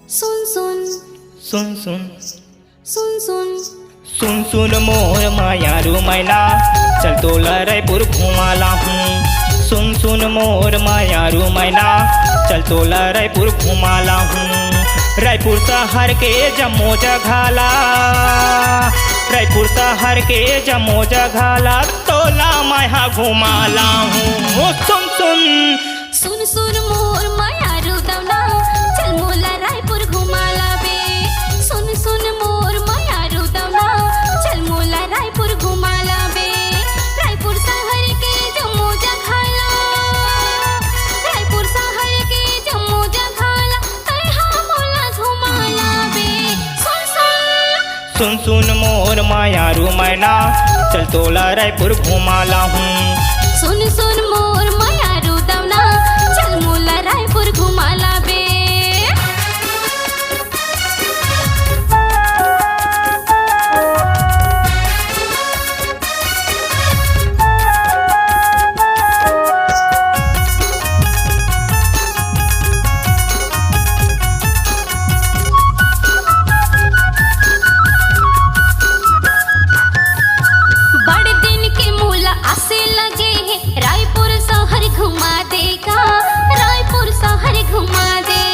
सुन सुन सुन सुन सुन सुन सुन सुन मोर मायारू मैना, चल तोला रायपुर घुमाला हूँ। सुन सुन मोर मायारू मैना, चल तोला रायपुर घुमाला हूँ। रायपुर शहर के जम्मो जघाला, रायपुर शहर के जम्मो जघाला, तोला मैं घुमाला हूँ। सुन सुन सुन सुन मोर मायारू दवना, चल मोला रायपुर घुमाला बे। सुन सुन मोर मायारू दवना, चल मोला रायपुर घुमाला बे। रायपुर शहर के जम्मो जघाला, रायपुर शहर के जम्मो जघाला, तैहा मोला घुमाला बे। सुन सुन सुन सुन मोर मायारू मैना, चल तोला रायपुर घुमाला हूँ। सुन सुन मोर मायारू दवना, चल मोला रायपुर घुमाला बे। बड़े दिन के मूला आसे लगे हैं, रायपुर शहर घुमा देगा, रायपुर शहर घुमा दे।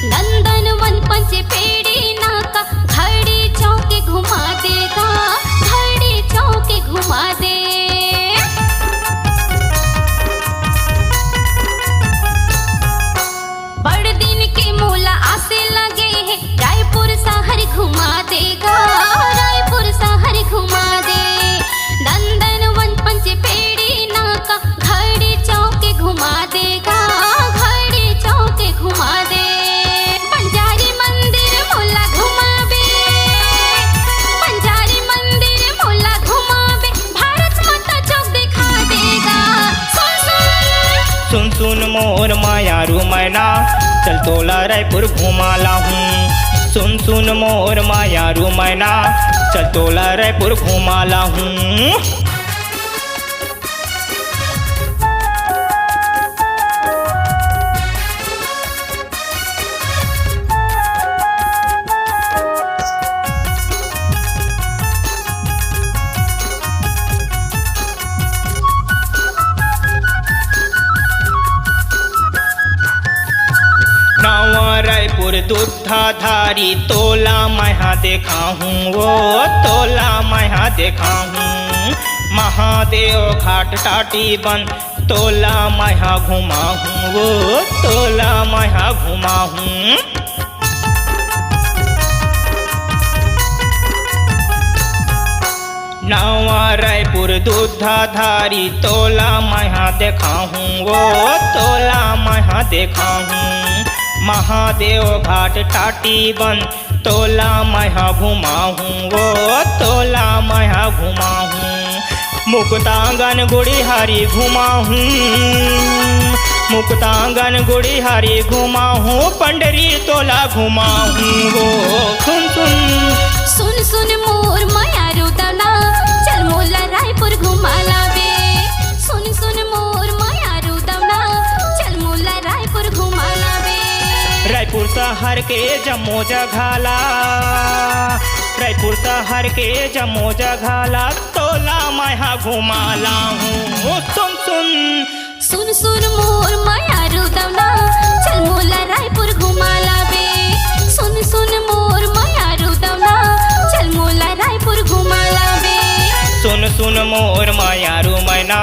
नंदन वन पंच पेड़ी नाका, घड़ी चौके घुमा देगा, घड़ी चौके घुमा दे। बड़े दिन के मूला आसे लगे हैं, रायपुर शहर घुमा देगा, रायपुर शहर घुमा दे। नंदन वन पंच पेड़ी नाका, घड़ी चौके घुमा देगा, घड़ी चौके घुमा दे। बंजारी मंदिर मोला घुमाबे, बंजारी मंदिर मोला घुमाबे, भारत माता चौक दिखा देगा। सुन सुन सुन सुन मोर मायारू मैना, चल तोला रायपुर घुमाला हूँ। सुन सुन मोर मायारू मैना, चल तोला रायपुर घुमाला हूँ। नवा रायपुर दूधाधारी, तोला मैं देखा हूँ, वो तोला मैं देखा हूँ। महादेव घाट टाटी बन, तोला मैं घुमा हूँ, वो तोला मैं घुमा हूँ। नवा रायपुर दूधाधारी, तोला मैं देखा हूँ, वो तोला मैं देखा हूँ। महादेव घाट टाटी बन, तोला मैं घुमा हूँ, वो तोला मैं घुमा हूँ। मुक्तांगन गुड़ीहारी घुमा हूँ, मुक्तांगन गुड़ीहारी घुमा हूँ, पंडरी तोला घुमा हूँ, वो सुन सुन सुन सुन मोर मायारू दवना, चल मोला रायपुर घुमाला बे। सुन सुन मोर मायारू दवना, चल मोला रायपुर घुमाला बे। रायपुर शहर के जम्मो जघाला, रायपुर शहर के जम्मो जघाला, तोला मैं घुमाला हूँ। सुन सुन सुन सुन मोर मायारू दवना, चल मोला रायपुर घुमाला बे। सुन सुन मोर मायारू दवना, चल मोला रायपुर घुमाला बे। सुन सुन मोर मायारू मैना,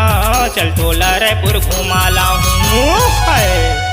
चल तोला रायपुर घुमाला हूँ।